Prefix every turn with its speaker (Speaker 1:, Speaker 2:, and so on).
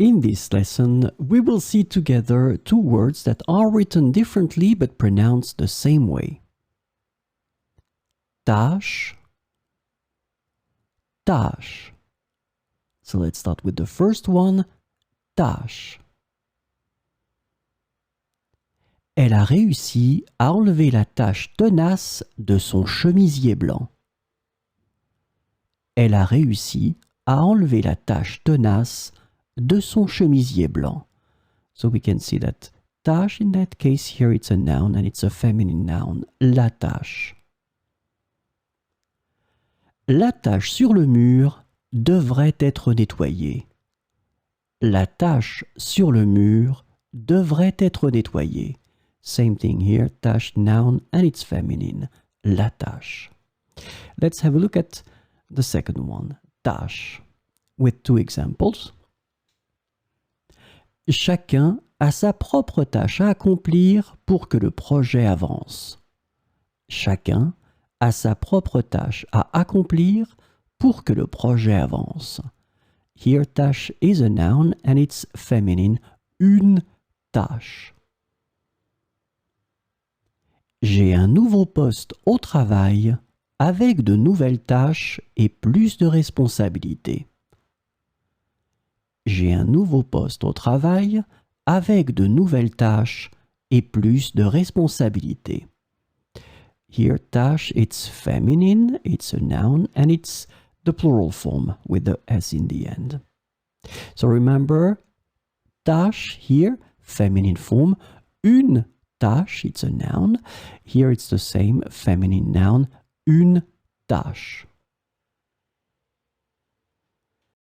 Speaker 1: In this lesson, we will see together two words that are written differently but pronounced the same way. Tâche, tâche. So let's start with the first one, tâche. Elle a réussi à enlever la tache tenace de son chemisier blanc. Elle a réussi à enlever la tache tenace de son chemisier blanc. So we can see that tâche, in that case here, it's a noun and it's a feminine noun, la tâche. La tache sur le mur devrait être nettoyée. La tache sur le mur devrait être nettoyée. Same thing here, tache noun and it's feminine, la tache. Let's have a look at the second one, tâche, with two examples. Chacun a sa propre tâche à accomplir pour que le projet avance. Chacun a sa propre tâche à accomplir pour que le projet avance. Here, tâche is a noun and it's feminine, une tâche. J'ai un nouveau poste au travail avec de nouvelles tâches et plus de responsabilités. J'ai un nouveau poste au travail avec de nouvelles tâches et plus de responsabilités. Here, tâche, it's feminine, it's a noun, and it's the plural form with the S in the end. So remember, tâche here, feminine form, une tâche, it's a noun. Here it's the same feminine noun, une tâche.